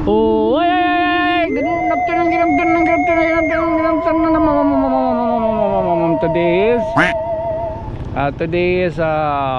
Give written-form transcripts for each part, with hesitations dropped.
Oh, ay, today is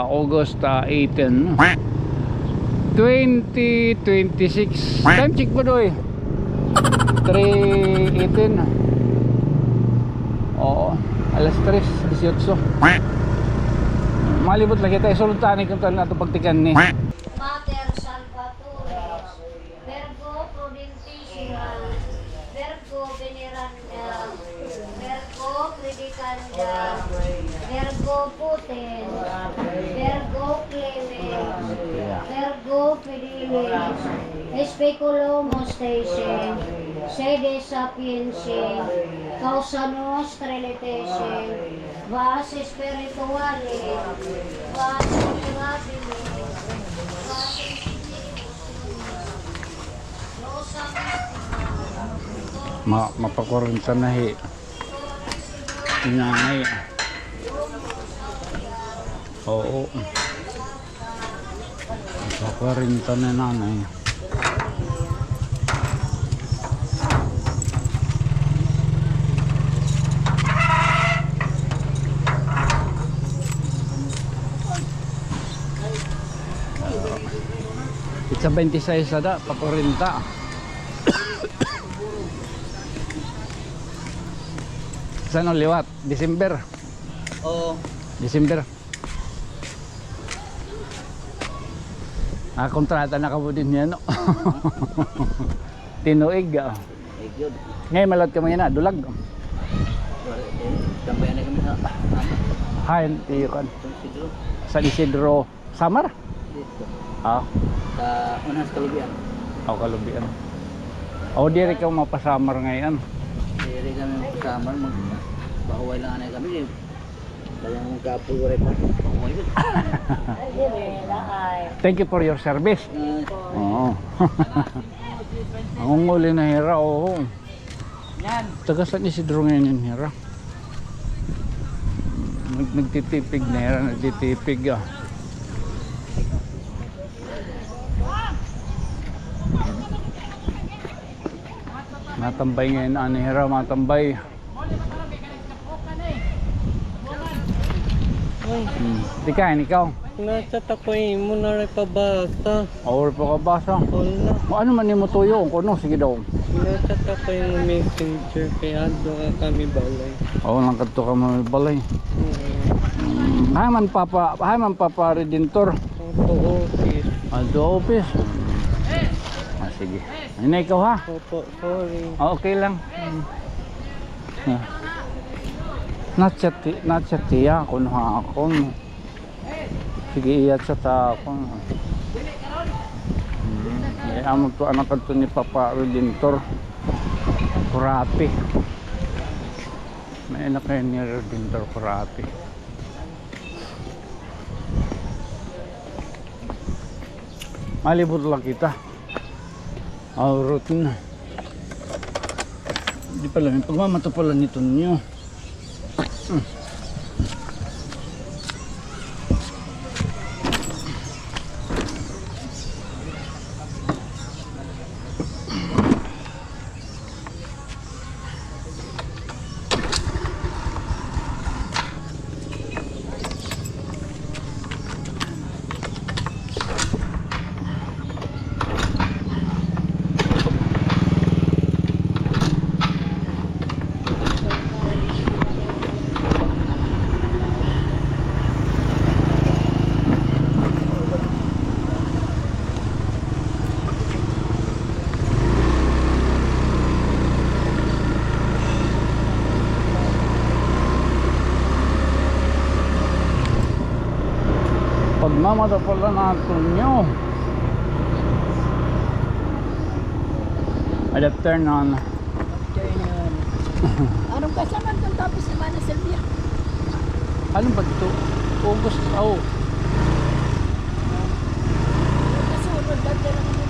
August 18, 2026. Time check po doy. 3:18. Oo, alas 3:18. Malibot lagi tayo. Sulod tani kung tayo nato pagtikan ni. Mater Salvatore, Vergo Prudential, Vergo Veneranda, Vergo Predicanda, Vergo Putin, Vergo Clement, Vergo Fidelis, Especulo Mostese, Sede Sapiense, Causa Nostra Letese, Vas Spirituale, Vas Mirabile, Mapakurenta na hi. Inangay. Oo. Mapakurenta na nanay. Sa 26 ada pakurenta. Saan ang liwat? December. Oo. December. Kontrata na ka po din yan, no? Tinuig. Good. Ngayon malot ka mga na, dulag. Tambayan na kami sa Hain, tiyo kan. Siguro. Sa Isidro, Samar? Dito. Ah, Sa Unhas Kalubian. ako kalubian. O, di rin ka mapasamar ngayon. Diri kami magkasama. Bahuway lang anay kami. Kaya mong kapuloy pa. Bahuway yun. Thank you for your service. Oo. Ang uli na hira, oo. Yan. Taga saan Isidro ngayon yung hira? Nagtitipig na hira, nagtitipig ah. Matambay ngayon ani hira, matambay. Di kain ikaw? Nasa takoy mo na rin pabasa. Or pa ka basa? Wala. Ano man ni mo tuyo? Kuno, sige daw. Nasa takoy mo messenger kaya doon kami balay. Oo, lang kadto ka mga balay. Hay man papa Redentor. Opo, office. Aldo office. Sige. Ano ikaw ha? Opo, sorry. Okay lang. Not-chat tiya kung ha ako. Sige, iyat sa ta ako. Amag to anak kadto ni Papa Redentor. Kurati. May anak kayo ni Redentor Kurati. Malibot lang kita. Routine na. Hindi pala, may pagmamato pala nito ninyo. Pagmamata pala natin nyo. Adapter na. Anong kasama itong tapos si Mana Silvia? Ano ba ito? August. Oh. Kasunod lang dyan ang mga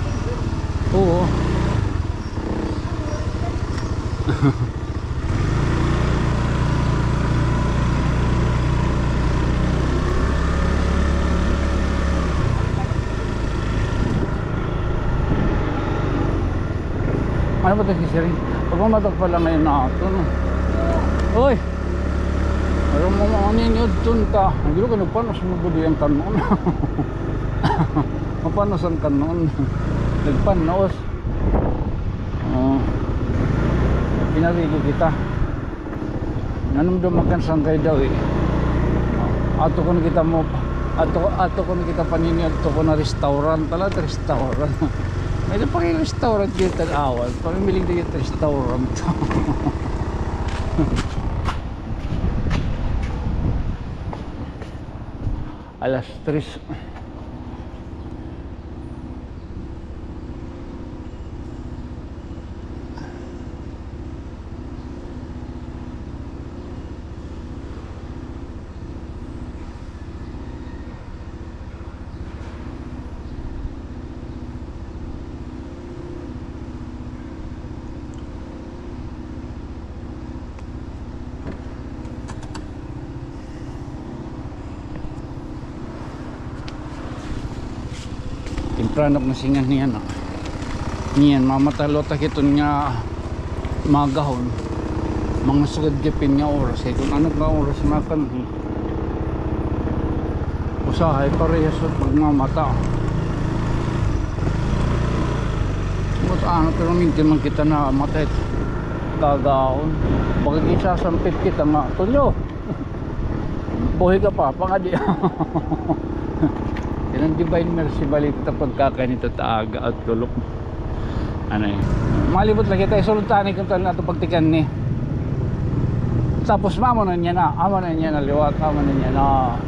Oo. Ano ba ito kisiring? Pagmamatok pala ngayon na ito, no? Uy! Mayroon mo mga ninyod dun ka. Hindi ko nagpanos mo budi ang kanon. Mapanos ang kanon. Nagpanos. Pinarili kita. Nanumdumakan sangkay daw eh. Ato ko na kita mo. Ato ko na kita panini. Ato ko na restaurant. Talaga restaurant. May na pang restaurant kita awal. Pamimiling na kita restaurant. Alas 3. Tempranok na singan niyan, no? Niyan mamatalota kiton nga magahon mga sugad gipin nga oras eh kung ano ka oras makan usahay parehas at magmamata but ano pero minti man kita na matay kagaon bakit isasampit kita nga tulyo buhay ka pa pangadi. Yan ang divine mercy balik ito pagkakanito taaga at tulok. Ano yun? Malibot lagi tayo sultanin kung tayo natin pagtikan ni. Tapos mamo na niya na. Amo na niya na liwat. Amo na niya na.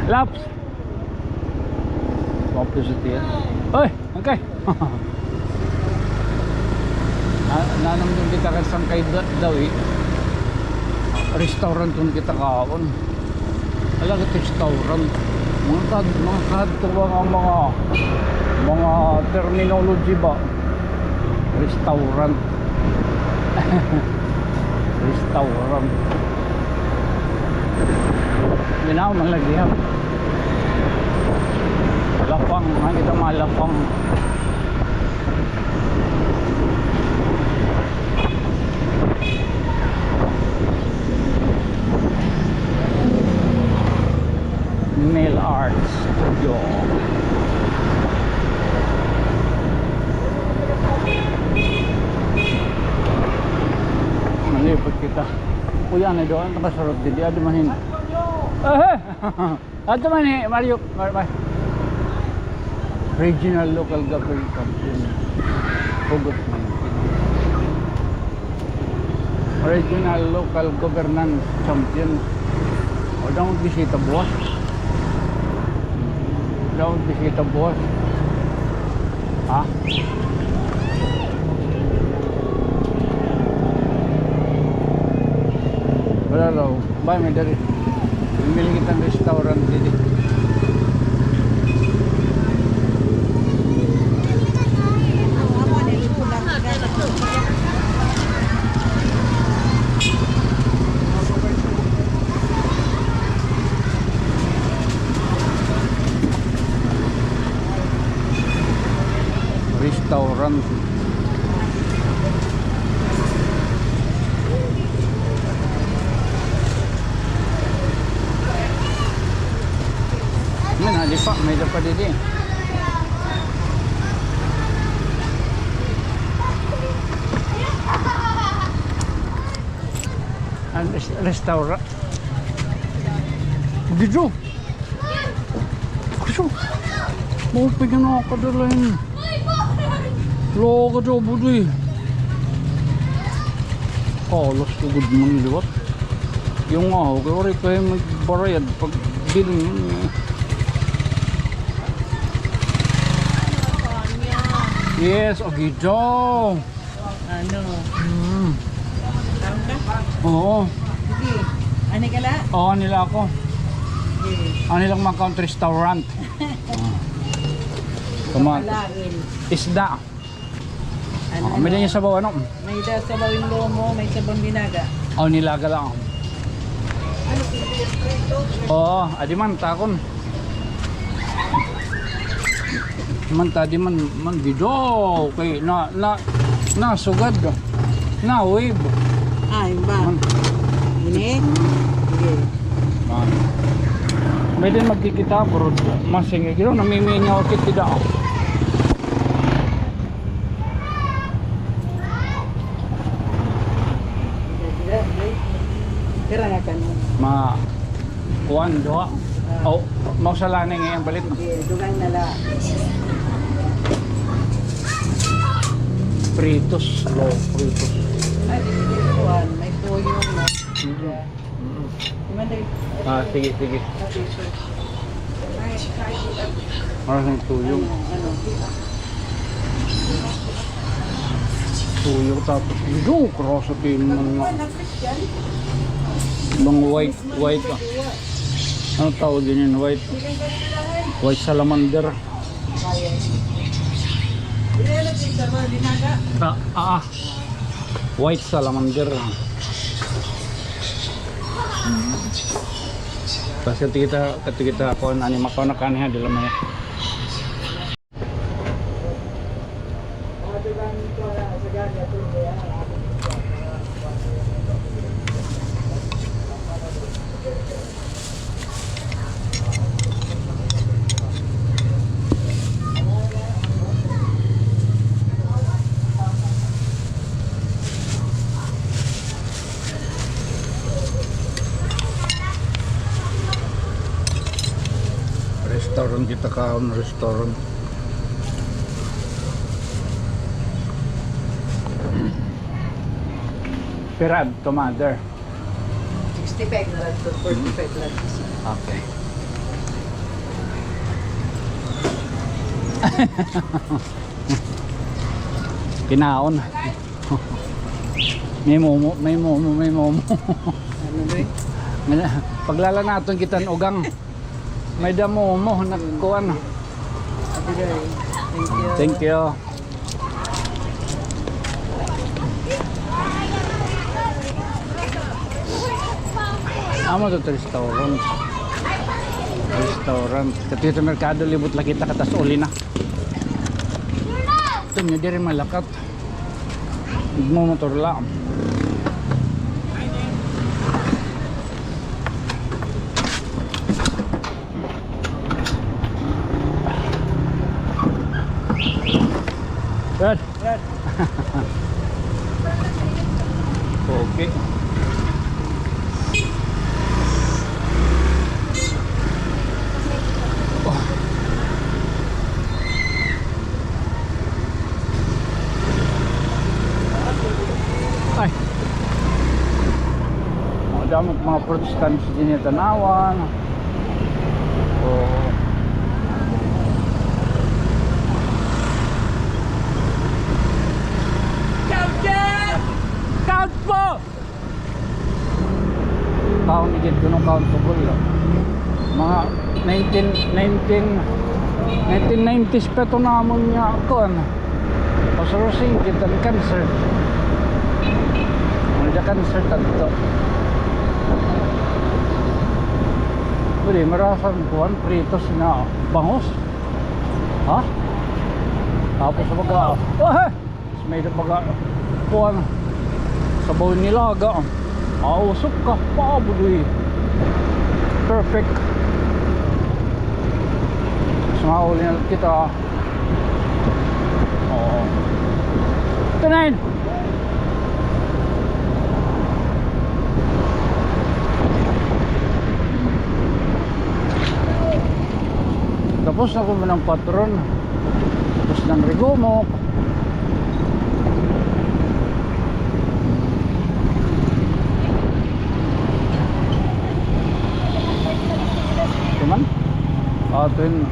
Laps! Publicity yan. Oy! Okay! Nanamdun kita kan sangkay daw eh. Restaurant kung kita kaon. Alagat restaurant. Mga kahadto mga terminology ba? Restaurant. Restaurant. Ginaw man lagi ha. Lapang, kita malapang. Nail art studio. Malipot kita. Kuya na doon nakasarot di ado manin. Ato man ni Mario. Regional local government champion. Hugot man. Regional local governance champion. O daw bisita buwas. Daw bisita buwas. Ha? Wala raw. Bay may dari. Bumili kita ng restaurant dito. Restaurant. May dapat dito. Restaurant. Dito. Kuso. Mau pengen ako dalain. Logo daw budi. Kalos tugod man liwat. Yung ako kayo magbarayad pag bilin. Yes, okay daw. Ano? Tawag ka? Oo. Sige. Ano ka la? Oo, nila ako. Sige. Ano nilang mga country restaurant. Come on. Malain. Isda. Ano? May niya sabaw ano? May sabawin lomo, may sabang binaga. Oo, nilaga lang. Oo, adiman, takon. Man tadi man video kay na sugad na wave. Yun ba? Man. Ini? Sige. Man. May din magkikita bro. Masing gino namimingaw kit tidak. Kira nga ka no? Ma kuan doa. Oh, mau salane ngayon balit no. Sige, dugang nala. Pritos, low pritos. Ay, di kuhan. May tuyo mo. Imanda Ah, sige. Maraming tuyong. ano? Tuyong tapos video cross sa tin mga white ah. Ano tawag din yun? White salamander. White salamander. Tapos kita ako ani makaw na kaniha dalam na. Restaurant kita kaon restaurant. Perad to mother. 65 na lang to, 45 lang. Okay. Kinaon. May momo. Ano ba eh? Paglala natin kita ugang. May damo mo nagkuan. Sige, thank you. Thank you. Amo to restaurant. Katito merkado libot la kita katas uli na. Ito nyo diri malakat. Motor lang. Red. Okay. Ay. Dami mga Protestant din yung tanawan. Oh. Count po! Count igit ko nung countable. Mga 1990s pa ito naman niya ako. Pasarosing kita ng cancer. Ada cancer tanto. Pwede marasang kuhan, pritos na bangus. Ha? Tapos sa baga, may baga kuhan, sabaw nilaga. Ausok ka, paabuloy. Perfect. Sumahuli na kita. Oo. Tanayin! Tapos ako mo ng patron. Tapos ng rigomo. Cuman atin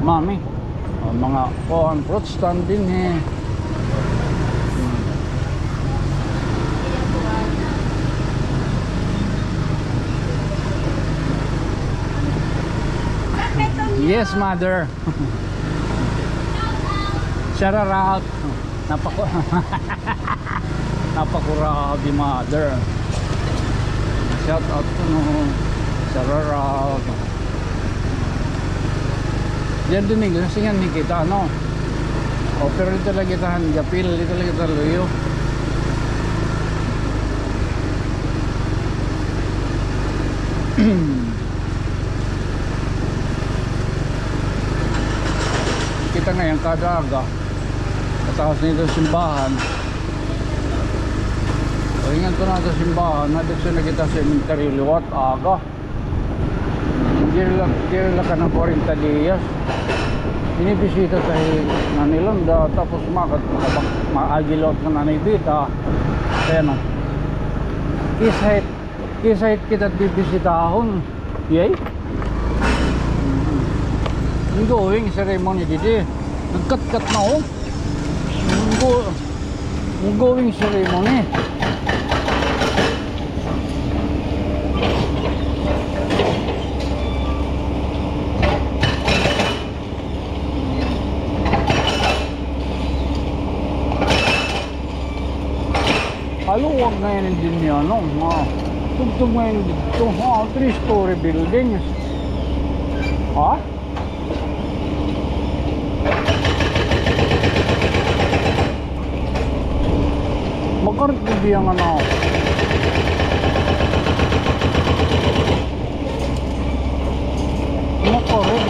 mami mga kuhan fruit stand din eh. Yes, mother. Shout out. Napakurabi, mother. Shout out to no. Shout out. Diyan dinig, kasi yan kita ano. O pero dito lang kita gapil, dito lang kita luyo. Kita ngayon kada aga katapos nito simbahan. Ingat ko na sa simbahan, nadito na kita sa cemetery liwat aga. Kira ka ng 40 días. Binibisita sa Nanilanda, tapos maagilot ka na naibita. Kaya no, kisahit kita bibisitahon. Yay? Yung going ceremony didi, nagkat-kat na oh. Yung going ceremony. Haluwag na yan din yan, no? Tugtog na yan dito, 3-story buildings. Ha? Magkarit na biyang ano? Magkarit.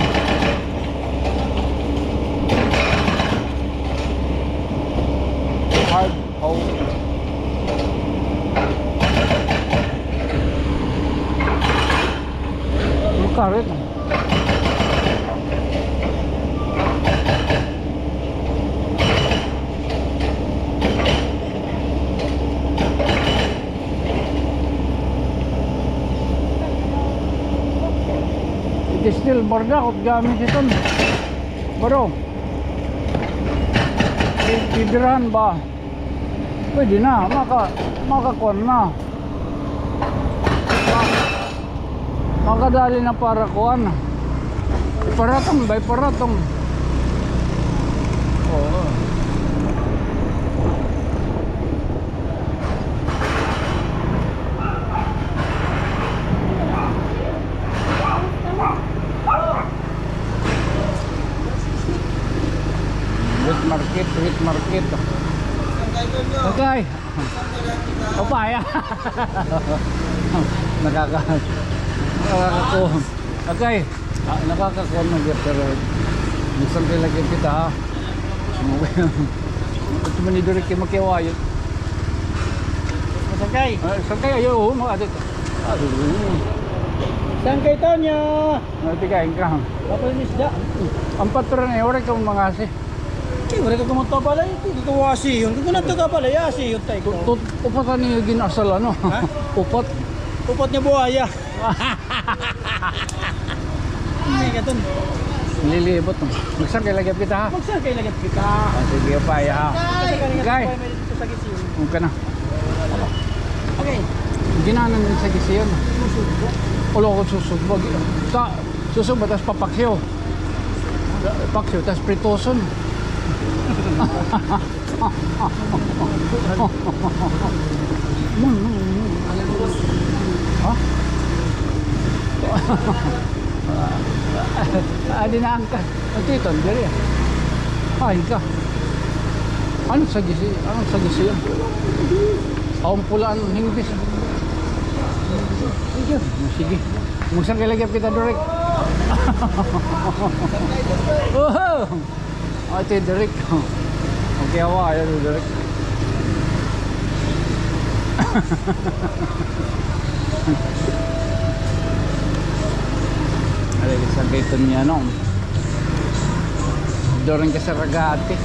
Hard out. Karet. It is still barda kung gamit ito. Baro. Bibirahan ba? Pwede na, makakuan na. Makadali na para kuan. Paratong bay paratong. Oo. Wheat market. Okay. Papaya. Nakakakuha. Okay. Nakakakuha ng pero minsan lagyan kita ha. Ito man ni Derek makiwayo. Sakay. Sakay ayo mo adik. Saan kay Tonya? Natigain ka. Kapal ni isda. Ang patron ay ora ka mangasi. Wala ka kumunta pala, hindi ka wasi yun. Kung kunanta ka pala, yasi yun tayo ko. Upatan niyo ginasal ano? Ha? Upat. Upat niya buhaya. Hindi ka dun. Lilibot. Magsakay lagyan kita ha. Magsakay lagyan kita. Sige pa ya. Guy. Huwag ka na. Okay. Ginanan din sa gisiyon. Ulo ko susubog. Susubog, tapos papaksyo. Paksyo, tapos pritoson. Adi na angkat. Titon, dali. Ay ka. Ano sa gisi? Anong sa gisi yan? Ang pulaan ng English. Sige. Magsang kilagyan kita direct. Oh! Ito yung direct. Okay, awa. Ayan yung direct. Alay, sa gayton niya, no? Doon ka sa Ragate.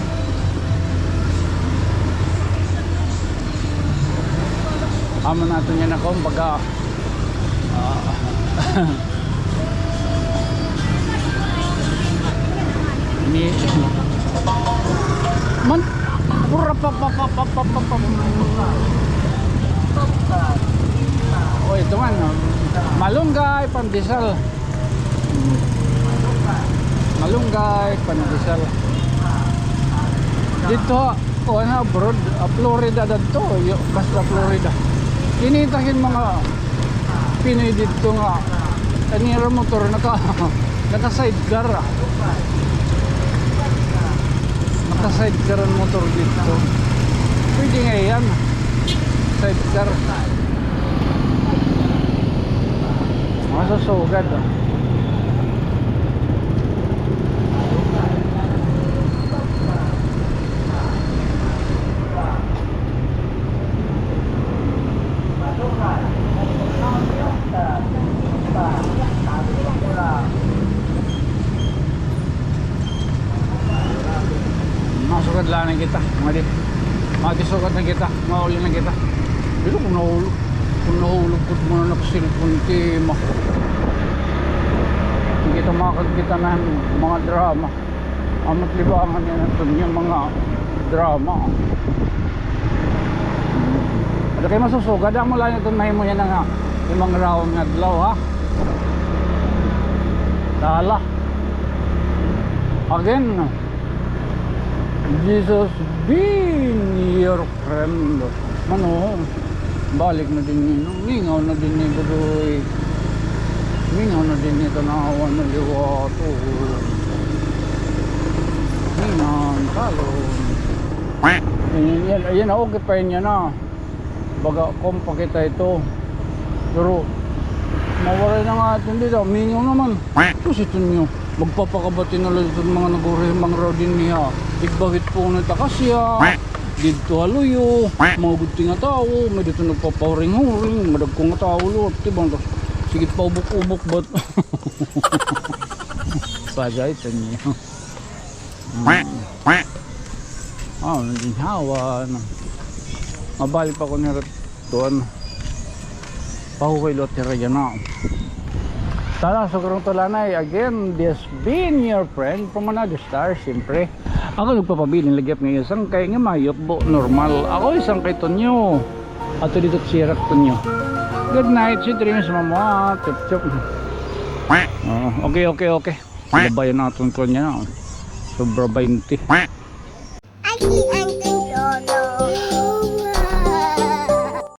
Ama natin yan ako, baga ini man pura pa oh ito man malunggay pandesal dito oh na abroad Florida dito basta Florida initahin mga Pinoy dito nga kanira motor naka sidecar sa sidecar ang motor dito. Pwede nga yan. Sidecar. Masusugad ah. Masugad lang kita. Matisugad na kita. Mauli na kita. Pero kung nahulog ko muna na cellphone mo. Hindi kita makakita ng mga drama. Amat libangan yan natin yung mga drama. Ano kayo masusugad? Ang mula nyo ito mahimo yan nga. Yung mga rawang nga dlaw ha. Tala. Again. Jesus been your friend. Ano? Balik na din nino. Mingaw na din ni Budoy. Mingaw na din ni Tanawan na liwato. Mingaw, talon. Yan okay pa yun yan na. Baga kompa kita ito. Pero mawalay na nga ito dito. Mingaw naman. Tapos ito nyo. Magpapakabati na lang ito mga nagurihimang raw din niya. Igbahit po na takasya. Dito haluyo. Mga guti nga tao. May dito nagpapahuring-huring. Madagkong nga tao lo. Tibang sigit pa ubok-ubok ba't? Bagay ito niya. Naging hawa. Mabalik pa ko niya doon. Pahukay lot tira yan na. Tala, so karong talanay, again, this been your friend from another star, siyempre. Ako nagpapabiling lagyap ngayon, sangkay nga mayok bo, normal. Ako isang kay Tonyo. Ato dito sirak Tonyo. Good night, sweet dreams, mama. Chup chup. Okay. Babayan natin ko niya na. Sobra 20.